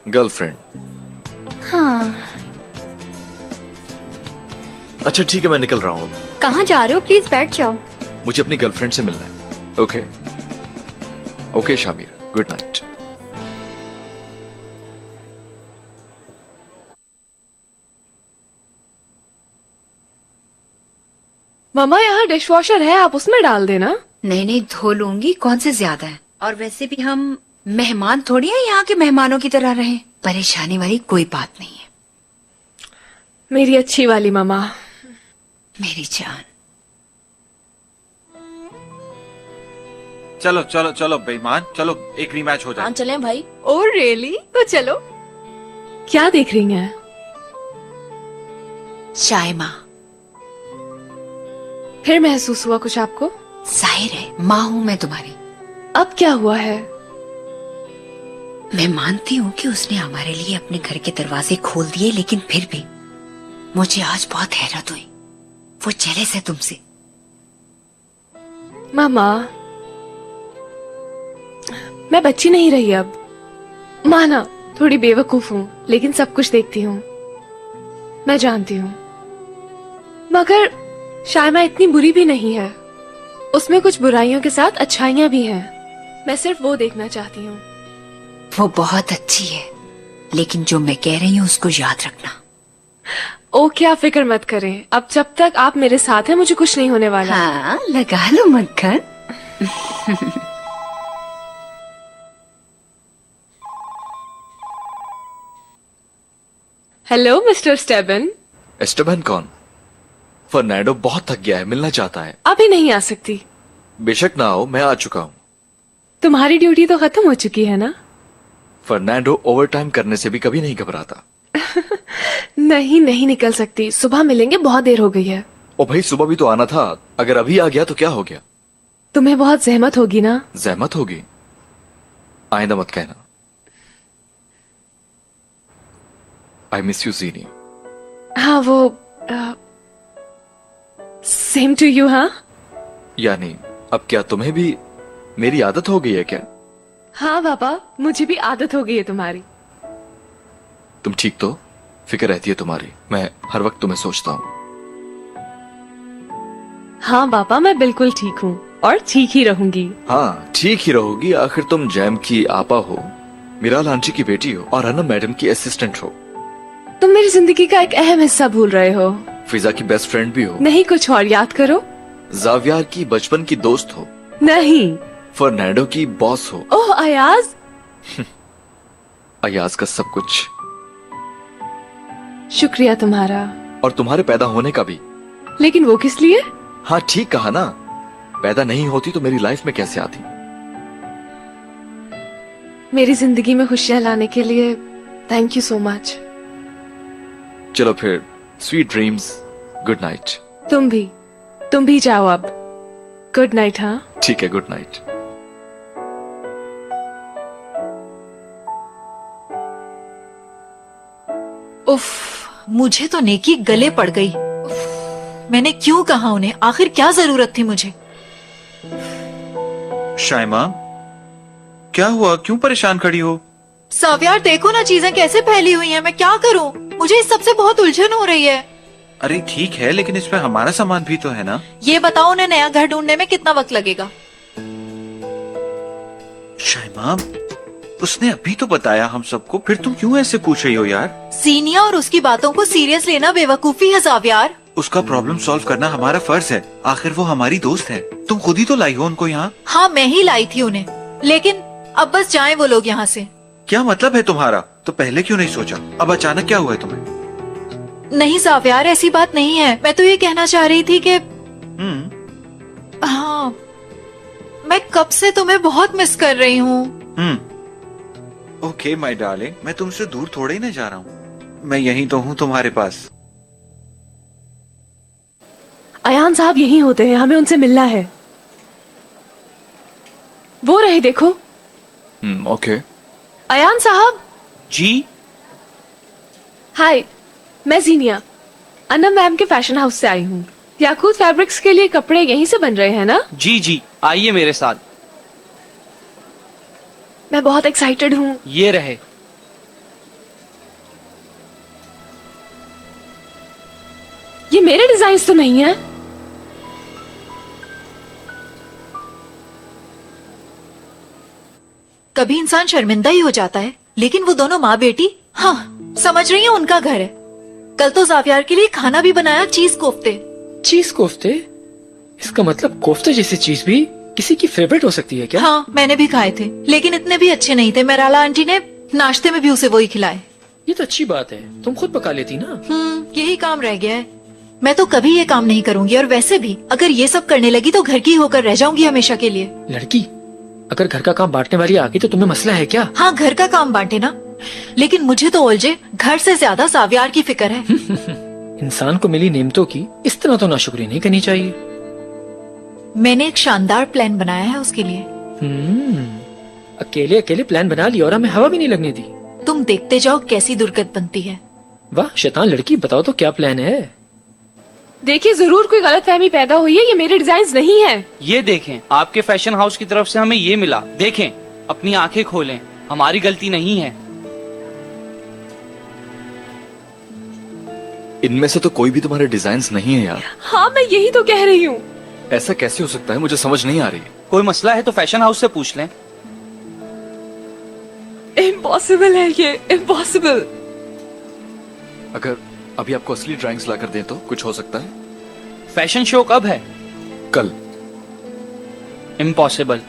गर्लफ्रेंड। हाँ। अच्छा ठीक है, मैं निकल रहा हूँ। कहाँ जा रहे हो? प्लीज बैठ जाओ। मुझे अपनी गर्लफ्रेंड से मिलना है। Okay okay Shamir, good night. मम्मा यहाँ डिश वॉशर है, आप उसमें डाल देना। नहीं नहीं धो लूंगी, कौन से ज्यादा है। और वैसे भी हम मेहमान थोड़ी हैं, यहाँ के मेहमानों की तरह रहें। परेशानी वाली कोई बात नहीं है। मेरी अच्छी वाली मम्मा। मेरी जान। चलो चलो चलो बेईमान, चलो एक रीमैच हो जाए। हाँ चलें भाई। Oh really? तो चलो। क्या देख रही हैं? शायमा। फिर महसूस हुआ कुछ आपको? जाहिर है, माँ हूं मैं तुम्हारी। अब क्या हुआ है? मैं मानती हूँ कि उसने हमारे लिए अपने घर के दरवाजे खोल दिए, लेकिन फिर भी मुझे आज बहुत हैरत हुई। वो जेलस है तुमसे। मामा, मैं बच्ची नहीं रही अब। माना थोड़ी बेवकूफ हूँ, लेकिन सब कुछ देखती हूँ, मैं जानती हूँ। मगर शायमा इतनी बुरी भी नहीं है, उसमें कुछ बुराइयों के साथ अच्छाइयाँ भी हैं। मैं सिर्फ वो देखना चाहती हूँ। वो बहुत अच्छी है, लेकिन जो मैं कह रही हूँ उसको याद रखना। ओके, आप फिक्र मत करें। अब जब तक आप मेरे साथ हैं मुझे कुछ नहीं होने वाला। हाँ, लगा लो मक्खन। Hello mister Esteban. एस्टेबन कौन? फर्नांडो बहुत थक गया है, मिलना चाहता है। अभी नहीं आ सकती। बेशक ना हो, मैं आ चुका हूँ। तुम्हारी ड्यूटी तो खत्म हो चुकी है ना? फर्नांडो ओवरटाइम करने से भी कभी नहीं घबराता। नहीं, नहीं निकल सकती। सुबह मिलेंगे, बहुत देर हो गई है। ओ भाई, सुबह भी तो आना था। अगर अभी आ गया तो क्या हो गया? तुम्हें बहुत जहमत होगी ना? जहमत होगी? आइंदा मत कहना। आई मिस यू जीनी। हाँ, वो सेम टू यू। हाँ, यानी अब क्या तुम्हें भी मेरी आदत हो गई है क्या? हाँ पापा, मुझे भी आदत हो गई है तुम्हारी। तुम ठीक तो? फिक्र रहती है तुम्हारी, मैं हर वक्त तुम्हें सोचता हूँ। हाँ पापा, मैं बिल्कुल ठीक हूँ और ठीक ही रहूंगी। हाँ, ठीक ही रहोगी। आखिर तुम जैम की आपा हो, मिराल आंटी की बेटी हो और अनम मैडम की असिस्टेंट हो। तुम मेरी जिंदगी का एक अहम हिस्सा भूल रहे हो। फिजा की बेस्ट फ्रेंड भी हो। नहीं, कुछ और याद करो। जावियार की बचपन की दोस्त हो। नहीं। फर्नांडो की बॉस हो। ओह अयाज। अयाज का सब कुछ। शुक्रिया तुम्हारा। और तुम्हारे पैदा होने का भी। लेकिन वो किस लिए? हाँ, ठीक कहा ना। पैदा नहीं होती तो मेरी लाइफ में कैसे आती? मेरी जिंदगी में खुशियां लाने के लिए थैंक यू सो मच। चलो फिर, स्वीट ड्रीम्स, गुड नाइट। तुम भी जाओ अब। Good night. हाँ ठीक है, गुड नाइट। उफ, मुझे तो नेकी गले पड़ गई। मैंने क्यों कहा उन्हें? आखिर क्या जरूरत थी मुझे? शाइमा, क्या हुआ? क्यों परेशान खड़ी हो? सावियार, देखो ना चीजें कैसे फैली हुई हैं। मैं क्या करूं? मुझे इस सबसे बहुत उलझन हो रही है। अरे ठीक है, लेकिन इसमें हमारा सामान भी तो है ना। ये बताओ, उन्हें नया घर ढूंढने में कितना वक्त लगेगा? शाइमा, उसने अभी तो बताया हम सबको, फिर तुम क्यों ऐसे पूछ रही हो यार? सीनिया और उसकी बातों को सीरियस लेना बेवकूफी है सावियार। उसका प्रॉब्लम सॉल्व करना हमारा फर्ज है। आखिर वो हमारी दोस्त है। तुम खुद ही तो लाई हो उनको यहाँ। हाँ, मैं ही लाई थी उन्हें, लेकिन अब बस जाएं वो लोग यहाँ से। क्या मतलब है तुम्हारा? तो पहले क्यों नहीं सोचा? अब अचानक क्या हुआ है तुम्हें? नहीं सावियार, ऐसी बात नहीं है। मैं तो ये कहना चाह रही थी कि हाँ, मैं कब से तुम्हें बहुत मिस कर रही हूँ। ओके माय डार्लिंग, मैं तुमसे दूर थोड़े ही ना जा रहा हूँ। मैं यहीं तो हूँ तुम्हारे पास। अयान साहब यहीं होते हैं, हमें उनसे मिलना है। वो रहे, देखो। ओके। अयान साहब। जी। हाय, मैं जीनिया, अनम मैम के फैशन हाउस से आई हूँ। याकूत फैब्रिक्स के लिए कपड़े यहीं से बन रहे हैं ना? जी जी, आइए मेरे साथ। मैं बहुत एक्साइटेड हूँ। ये रहे। ये मेरे डिजाइन तो नहीं है। कभी इंसान शर्मिंदा ही हो जाता है, लेकिन वो दोनों माँ बेटी, हाँ समझ रही हूँ, उनका घर है। कल तो जावियार के लिए खाना भी बनाया, चीज कोफ्ते। चीज कोफ्ते? इसका मतलब कोफ्ते जैसी चीज भी किसी की फेवरेट हो सकती है क्या? हाँ, मैंने भी खाए थे, लेकिन इतने भी अच्छे नहीं थे। मेराला आंटी ने नाश्ते में भी उसे वही खिलाए। ये तो अच्छी बात है, तुम खुद पका लेती ना। यही काम रह गया है। मैं तो कभी ये काम नहीं करूंगी, और वैसे भी अगर ये सब करने लगी तो घर की होकर रह जाऊंगी हमेशा के लिए। लड़की, अगर घर का काम बांटने वाली आ गई तो तुम्हें मसला है क्या? हाँ, घर का काम बांटे ना, लेकिन मुझे तो ओलजे घर से ज्यादा सावियार की फिक्र है। इंसान को मिली नेमतों की इस तरह तो नाशुक्री नहीं करनी चाहिए। मैंने एक शानदार प्लान बनाया है उसके लिए। अकेले अकेले प्लान बना लिया और हमें हवा भी नहीं लगने दी। तुम देखते जाओ कैसी दुर्गत बनती है। वाह शैतान लड़की, बताओ तो क्या प्लान है? देखिए जरूर कोई गलतफहमी पैदा हुई है, ये मेरे डिजाइन नहीं है। ये देखें, आपके फैशन हाउस की तरफ से हमें ये मिला। देखें, अपनी आंखें खोलें, हमारी गलती नहीं है। इनमें से तो कोई भी तुम्हारे डिजाइन नहीं है यार। हाँ मैं यही तो कह रही हूँ। ऐसा कैसे हो सकता है, मुझे समझ नहीं आ रही। कोई मसला है तो फैशन हाउस से पूछ लें। इम्पॉसिबल है ये, इम्पॉसिबल। अगर अभी आपको असली ड्राइंग्स ला कर दें तो कुछ हो सकता है। फैशन शो कब है? कल। इम्पॉसिबल।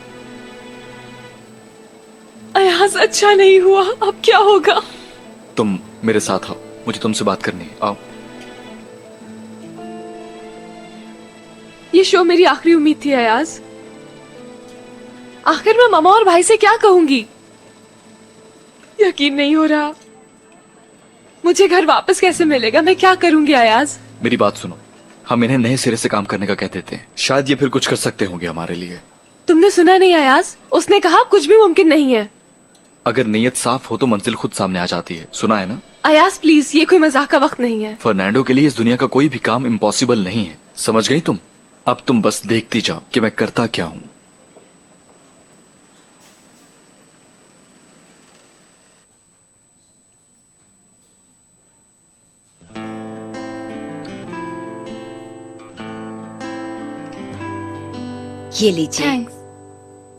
अयाज अच्छा नहीं हुआ, अब क्या होगा? तुम मेरे साथ आओ, मुझे तुमसे बात करनी है, आओ। ये शो मेरी आखिरी उम्मीद थी अयाज। आखिर मैं मामा और भाई से क्या कहूंगी? यकीन नहीं हो रहा। मुझे घर वापस कैसे मिलेगा? मैं क्या करूंगी अयाज? मेरी बात सुनो, हम इन्हें नए सिरे से काम करने का कह देते हैं, शायद ये फिर कुछ कर सकते होंगे हमारे लिए। तुमने सुना नहीं अयाज? उसने कहा कुछ भी मुमकिन नहीं है। अगर नीयत साफ हो तो मंजिल खुद सामने आ जाती है, सुना है ना? अयाज प्लीज, ये कोई मजाक का वक्त नहीं है। फर्नांडो के लिए इस दुनिया का कोई भी काम इम्पॉसिबल नहीं है, समझ गई तुम? अब तुम बस देखती जाओ कि मैं करता क्या हूं। ये लीजिए।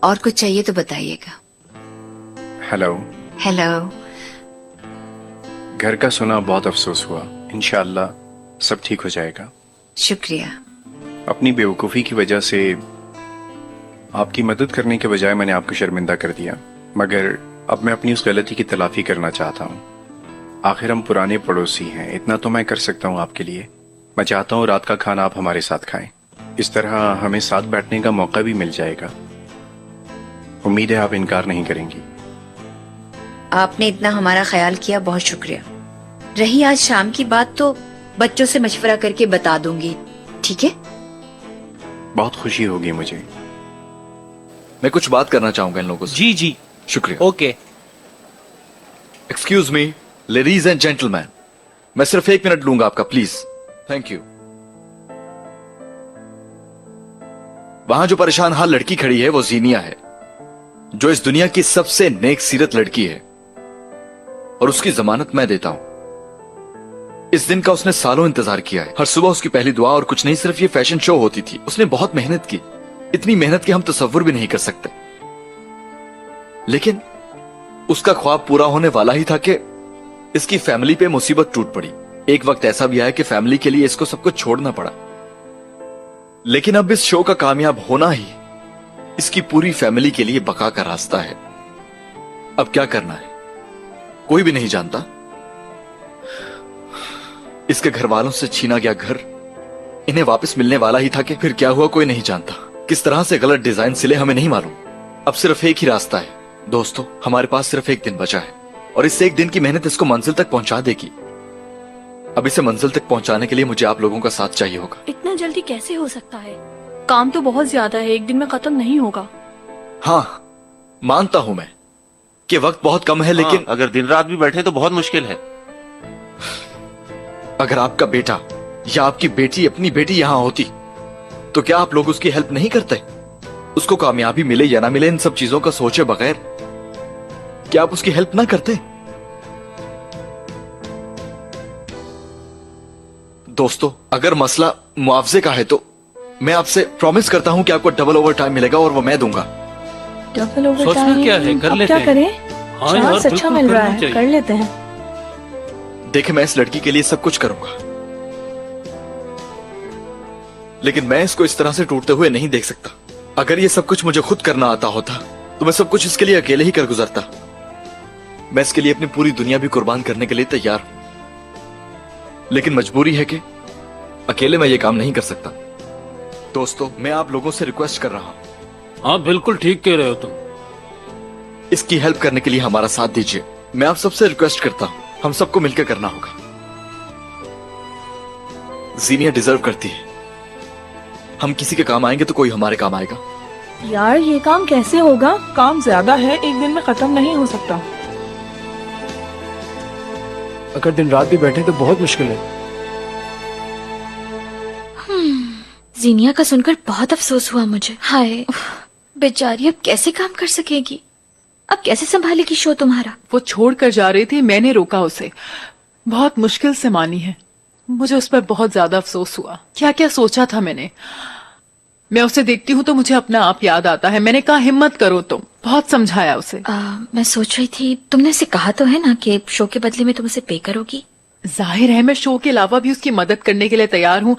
और कुछ चाहिए तो बताइएगा। हेलो। हेलो। घर का सुना बहुत अफसोस हुआ, इंशाल्लाह सब ठीक हो जाएगा। शुक्रिया। अपनी बेवकूफ़ी की वजह से आपकी मदद करने के बजाय मैंने आपको शर्मिंदा कर दिया, मगर अब मैं अपनी उस गलती की तलाफी करना चाहता हूँ। आखिर हम पुराने पड़ोसी हैं, इतना तो मैं कर सकता हूँ आपके लिए। मैं चाहता हूँ रात का खाना आप हमारे साथ खाएं, इस तरह हमें साथ बैठने का मौका भी मिल जाएगा। उम्मीद है आप इनकार नहीं करेंगी। आपने इतना हमारा ख्याल किया, बहुत शुक्रिया। रही आज शाम की बात तो बच्चों से मशवरा करके बता दूंगी, ठीक है? बहुत खुशी होगी मुझे। मैं कुछ बात करना चाहूंगा इन लोगों से। जी जी। शुक्रिया। Okay. Excuse me ladies and gentleman, मैं सिर्फ 1 मिनट लूंगा आपका, प्लीज। Thank you. वहां जो परेशान हाल लड़की खड़ी है वो जीनिया है, जो इस दुनिया की सबसे नेक सीरत लड़की है, और उसकी जमानत मैं देता हूं। इस दिन का उसने सालों इंतजार किया है। हर सुबह उसकी पहली दुआ और कुछ नहीं, सिर्फ ये फैशन शो होती थी। उसने बहुत मेहनत की, इतनी मेहनत की हम तसव्वुर भी नहीं कर सकते। लेकिन उसका ख्वाब पूरा होने वाला ही था कि इसकी फैमिली पे मुसीबत टूट पड़ी। एक वक्त ऐसा भी आया कि फैमिली के लिए इसको सब कुछ छोड़ना पड़ा। लेकिन अब इस शो का कामयाब होना ही इसकी पूरी फैमिली के लिए बका का रास्ता है। अब क्या करना है कोई भी नहीं जानता। इसके घर वालों से छीना गया घर इन्हें वापस मिलने वाला ही था कि फिर क्या हुआ कोई नहीं जानता। किस तरह से गलत डिजाइन सिले हमें नहीं मालूम। अब सिर्फ एक ही रास्ता है दोस्तों, हमारे पास सिर्फ एक दिन बचा है और इस एक दिन की मेहनत इसको मंजिल तक पहुंचा देगी। अब इसे मंजिल तक पहुंचाने के लिए मुझे आप लोगों का साथ चाहिए होगा। इतना जल्दी कैसे हो सकता है? काम तो बहुत ज्यादा है, एक दिन में खत्म नहीं होगा। हाँ मानता हूं मैं कि वक्त बहुत कम है, लेकिन अगर दिन रात भी बैठे तो बहुत मुश्किल है। अगर आपका बेटा या आपकी बेटी, अपनी बेटी यहां होती तो क्या आप लोग उसकी हेल्प नहीं करते? उसको कामयाबी मिले या ना मिले, इन सब चीजों का सोचे बगैर क्या आप उसकी हेल्प ना करते? दोस्तों अगर मसला मुआवजे का है तो मैं आपसे प्रॉमिस करता हूं कि आपको डबल ओवर टाइम मिलेगा और वो मैं दूंगा। डबल ओवर सोचना टाइम? क्या है, कर अब लेते क्या हैं। करें? हाँ यार, चांस अच्छा बिल्कुल मिल रहा करना है, चाहिए। कर लेते हैं। देखिए मैं इस लड़की के लिए सब कुछ करूंगा, लेकिन मैं इसको इस तरह से टूटते हुए नहीं देख सकता। अगर ये सब कुछ मुझे खुद करना आता होता तो मैं सब कुछ इसके लिए अकेले ही कर गुजरता। मैं इसके लिए अपनी पूरी दुनिया भी कुर्बान करने के लिए तैयार हूं, लेकिन मजबूरी है कि अकेले मैं ये काम नहीं कर सकता। दोस्तों मैं आप लोगों से रिक्वेस्ट कर रहा हूं। हाँ बिल्कुल ठीक कह रहे हो तुम। इसकी हेल्प करने के लिए हमारा साथ दीजिए। मैं आप सबसे रिक्वेस्ट करता हूं, हम सबको मिलकर करना होगा। जीनिया डिजर्व करती है। हम किसी के काम आएंगे तो कोई हमारे काम आएगा। यार ये काम कैसे होगा? काम ज्यादा है, एक दिन में खत्म नहीं हो सकता। अगर दिन रात भी बैठे तो बहुत मुश्किल है। जीनिया का सुनकर बहुत अफसोस हुआ मुझे। हाय बेचारी, अब कैसे काम कर सकेगी? अब कैसे संभालेगी शो तुम्हारा? वो छोड़ कर जा रही थी, मैंने रोका उसे। बहुत मुश्किल से मानी है। मुझे उस पर बहुत ज्यादा अफसोस हुआ। क्या क्या सोचा था मैंने। मैं उसे देखती हूँ तो मुझे अपना आप याद आता है। मैंने कहा हिम्मत करो तुम। बहुत समझाया उसे। मैं सोच रही थी, तुमने उसे कहा तो है ना कि शो के बदले में तुम उसे पे करोगी? जाहिर है मैं शो के अलावा भी उसकी मदद करने के लिए तैयार हूँ,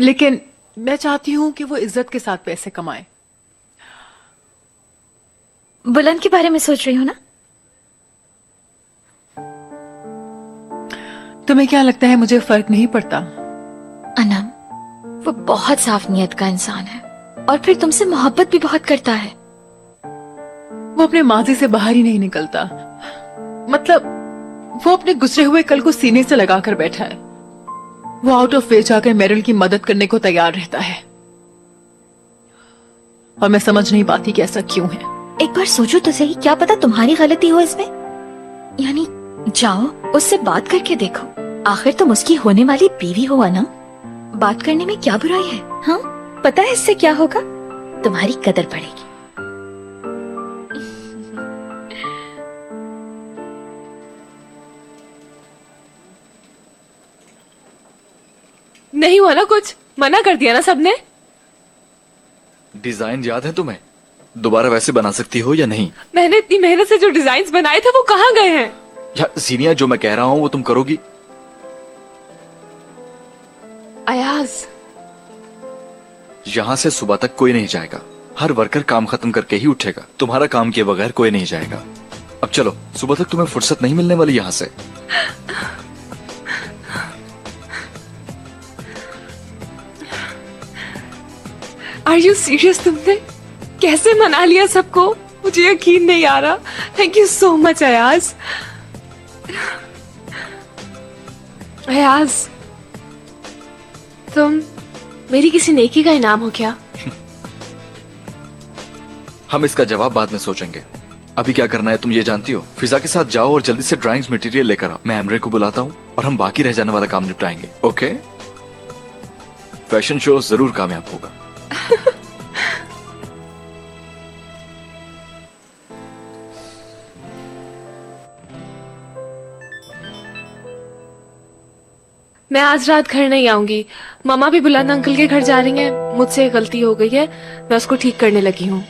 लेकिन मैं चाहती हूँ कि वो इज्जत के साथ पैसे कमाए। बुलंद के बारे में सोच रही हो ना? तुम्हें क्या लगता है मुझे फर्क नहीं पड़ता? अनम, वो बहुत साफ नियत का इंसान है और फिर तुमसे मोहब्बत भी बहुत करता है। वो अपने माजी से बाहर ही नहीं निकलता। मतलब वो अपने गुजरे हुए कल को सीने से लगाकर बैठा है। वो आउट ऑफ वे जाकर मेरिल की मदद करने को तैयार रहता है और मैं समझ नहीं पाती कि ऐसा क्यों है। एक बार सोचो तो सही, क्या पता तुम्हारी गलती हो इसमें। यानी जाओ उससे बात करके देखो। आखिर तुम उसकी होने वाली बीवी हो अनम। बात करने में क्या बुराई है? हाँ, पता है इससे क्या होगा? तुम्हारी कदर बढ़ेगी। नहीं हुआ ना कुछ? मना कर दिया ना सबने? डिजाइन याद है तुम्हें? दोबारा वैसे बना सकती हो या नहीं? मैंने इतनी मेहनत से जो डिजाइन बनाए थे वो कहाँ गए हैं? यार सीनिया, जो मैं कह रहा हूँ वो तुम करोगी? अयाज, यहाँ से सुबह तक कोई नहीं जाएगा। हर वर्कर काम खत्म करके ही उठेगा। तुम्हारा काम किए बगैर कोई नहीं जाएगा। अब चलो, सुबह तक तुम्हें फुर्सत नहीं मिलने वाली यहाँ से। Are you serious? तुमने कैसे मना लिया सबको? मुझे यकीन नहीं आ रहा। Thank you so much Ayaz. Ayaz, तुम मेरी किसी नेकी का इनाम हो क्या? हम इसका जवाब बाद में सोचेंगे। अभी क्या करना है तुम ये जानती हो? फिजा के साथ जाओ और जल्दी से ड्राइंग्स मटेरियल लेकर आओ। मैं एमरे को बुलाता हूँ और हम बाकी रह जाने वाला काम निपटाएंगे। ओके? फैशन शो जरूर कामयाब होगा। मैं आज रात घर नहीं आऊंगी। मामा भी बुलंद अंकल के घर जा रही हैं। मुझसे गलती हो गई है, मैं उसको ठीक करने लगी हूँ।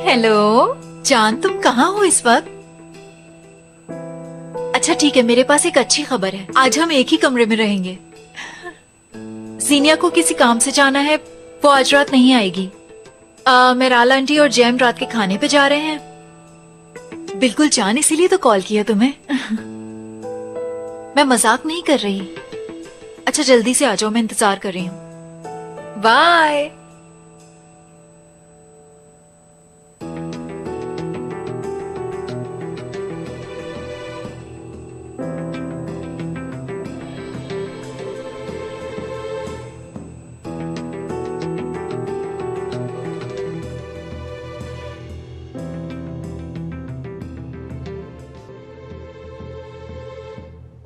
हेलो जान, तुम कहाँ हो इस वक्त? अच्छा ठीक है, मेरे पास एक अच्छी खबर है। आज हम एक ही कमरे में रहेंगे। जीनिया को किसी काम से जाना है, वो आज रात नहीं आएगी। मेराला आंटी और जैम रात के खाने पे जा रहे हैं। बिल्कुल जान, इसीलिए तो कॉल किया तुम्हें। मैं मजाक नहीं कर रही। अच्छा जल्दी से आ जाओ, मैं इंतजार कर रही हूँ। बाय।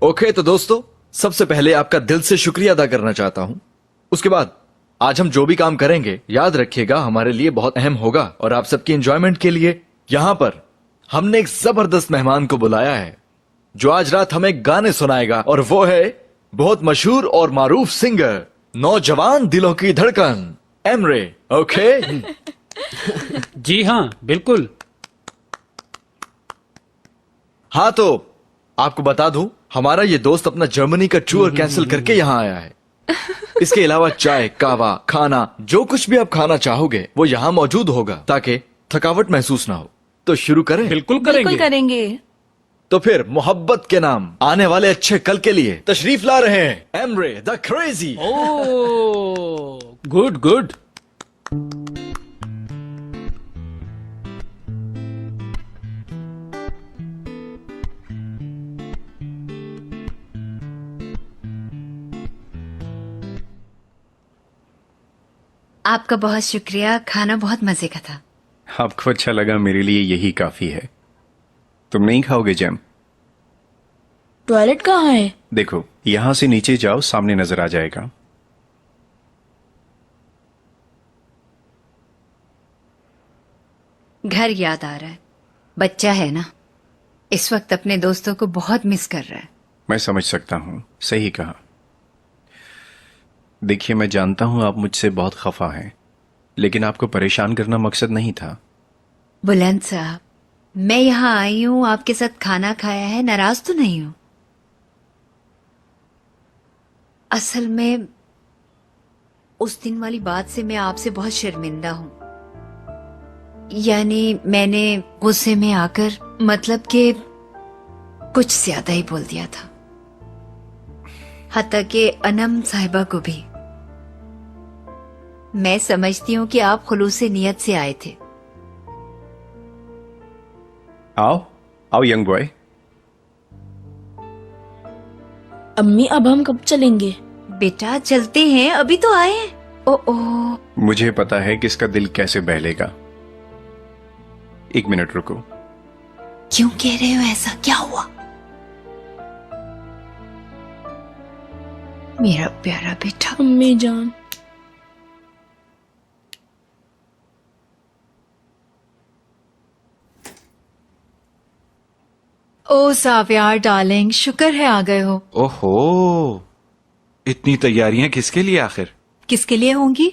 ओके तो दोस्तों, सबसे पहले आपका दिल से शुक्रिया अदा करना चाहता हूं। उसके बाद आज हम जो भी काम करेंगे, याद रखिएगा हमारे लिए बहुत अहम होगा। और आप सबकी एंजॉयमेंट के लिए यहां पर हमने एक जबरदस्त मेहमान को बुलाया है जो आज रात हमें गाने सुनाएगा। और वो है बहुत मशहूर और मारूफ सिंगर, नौजवान दिलों की धड़कन, एमरे। ओके? जी हाँ, बिल्कुल। हाँ तो आपको बता दूं, हमारा ये दोस्त अपना जर्मनी का टूर कैंसिल करके यहाँ आया है। इसके अलावा चाय, कावा, खाना, जो कुछ भी आप खाना चाहोगे वो यहाँ मौजूद होगा, ताकि थकावट महसूस ना हो। तो शुरू करें? बिल्कुल करेंगे। तो फिर मोहब्बत के नाम आने वाले अच्छे कल के लिए तशरीफ ला रहे हैं Emre the crazy. Oh, good good. आपका बहुत शुक्रिया, खाना बहुत मजे का था। आपको अच्छा लगा, मेरे लिए यही काफी है। तुम नहीं खाओगे जैम? टॉयलेट कहाँ है? देखो, यहां से नीचे जाओ, सामने नजर आ जाएगा। घर याद आ रहा है। बच्चा है ना, इस वक्त अपने दोस्तों को बहुत मिस कर रहा है। मैं समझ सकता हूं, सही कहा। देखिए, मैं जानता हूं आप मुझसे बहुत खफा हैं, लेकिन आपको परेशान करना मकसद नहीं था। बुलंद साहब, मैं यहाँ आई हूँ, आपके साथ खाना खाया है, नाराज तो नहीं हूं। असल में उस दिन वाली बात से मैं आपसे बहुत शर्मिंदा हूं। यानी मैंने गुस्से में आकर मतलब कि कुछ ज्यादा ही बोल दिया था, हत्ता कि अनम साहिबा को भी। मैं समझती हूँ कि आप खुलूसे नियत से आए थे। आओ आओ यंग बॉय। अम्मी, अब हम कब चलेंगे? बेटा चलते हैं, अभी तो आए हैं। ओ मुझे पता है कि इसका दिल कैसे बहलेगा। एक मिनट रुको। क्यों कह रहे हो ऐसा? क्या हुआ? मेरा प्यारा बेटा। अम्मी जान, ओ सावियार डार्लिंग, शुक्र है आ गए हो। ओहो, इतनी तैयारियां किसके लिए आखिर? किसके लिए होंगी?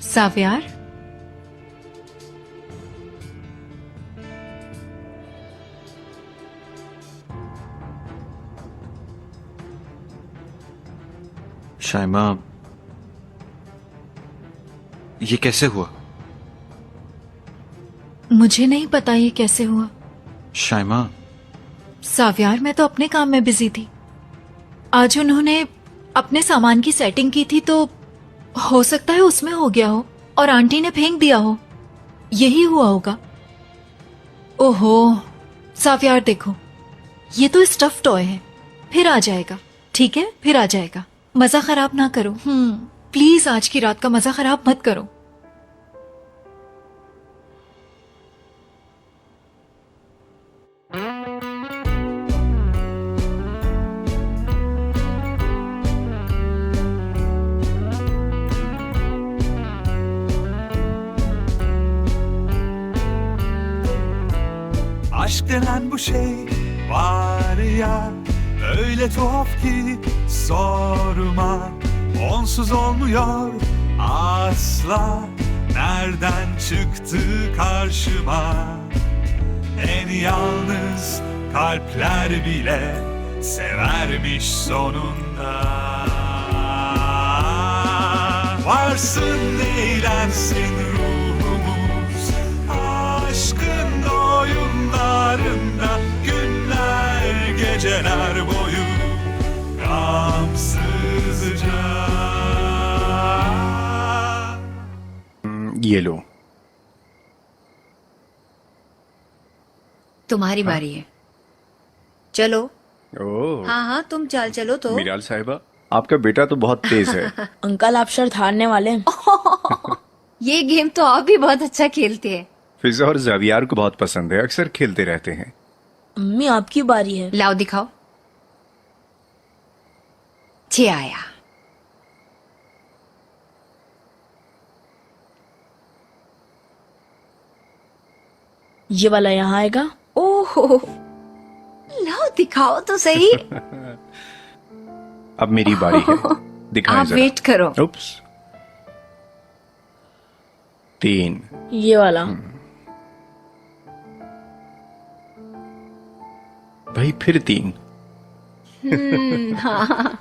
सावियार, शाइमा, ये कैसे हुआ? मुझे नहीं पता ये कैसे हुआ। शाइमा, सावियार, मैं तो अपने काम में बिजी थी। आज उन्होंने अपने सामान की सेटिंग की थी, तो हो सकता है उसमें हो गया हो और आंटी ने फेंक दिया हो। यही हुआ होगा। ओहो सावियार, देखो ये तो स्टफ टॉय है, फिर आ जाएगा। ठीक है, फिर आ जाएगा। मजा खराब ना करो। प्लीज आज की रात का मजा खराब मत करो। Aşk denen bu şey var ya, öyle tuhaf ki sorma. Onsuz olmuyor asla, nereden çıktı karşıma. En yalnız kalpler bile severmiş sonunda. Varsın eğlensin ruhumuz, aşkın oyunlarında günler geceler boyu gamsızca. ये लो। तुम्हारी बारी है, चलो। ओह, हाँ हाँ, तुम चाल चलो तो। मीराल साहिबा, आपका बेटा तो बहुत तेज है। अंकल, आप शर्त हारने वाले हैं। ये गेम तो आप भी बहुत अच्छा खेलते हैं। फिजा और जावियार को बहुत पसंद है, अक्सर खेलते रहते हैं। अम्मी आपकी बारी है। लाओ दिखाओ। ये आया। ये वाला यहाँ आएगा। ओहो, लाओ दिखाओ तो सही। अब मेरी बारी है, दिखाएं आप जरा। वेट करो। उप्स। 3। ये वाला। भाई फिर 3। हाँ।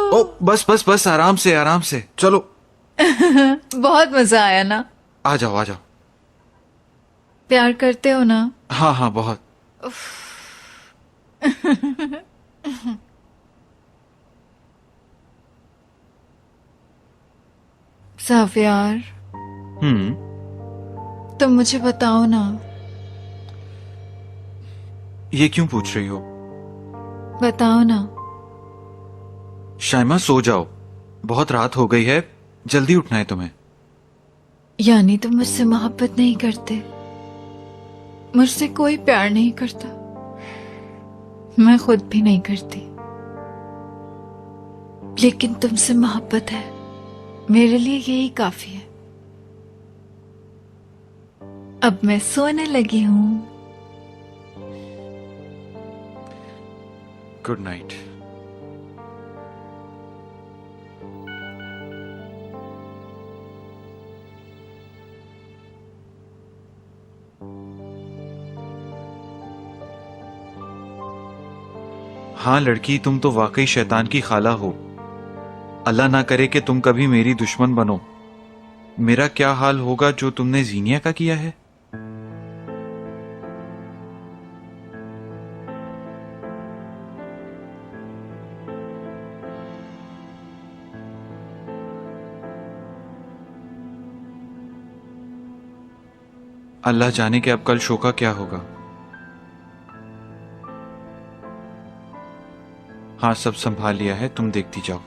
ओ बस बस बस, आराम से आराम से, चलो। बहुत मजा आया ना? आ जाओ आ जाओ। प्यार करते हो ना? हाँ हाँ बहुत। साफियार, तुम मुझे बताओ ना। ये क्यों पूछ रही हो? बताओ ना। शाइमा सो जाओ, बहुत रात हो गई है, जल्दी उठना है तुम्हें। यानी तुम मुझसे मोहब्बत नहीं करते? मुझसे कोई प्यार नहीं करता? मैं खुद भी नहीं करती, लेकिन तुमसे मोहब्बत है, मेरे लिए यही काफी है। अब मैं सोने लगी हूं। Good night. हाँ लड़की, तुम तो वाकई शैतान की खाला हो। अल्लाह ना करे कि तुम कभी मेरी दुश्मन बनो। मेरा क्या हाल होगा जो तुमने जीनिया का किया है? अल्लाह जाने कि अब कल शो का क्या होगा। हाँ सब संभाल लिया है, तुम देखती जाओ।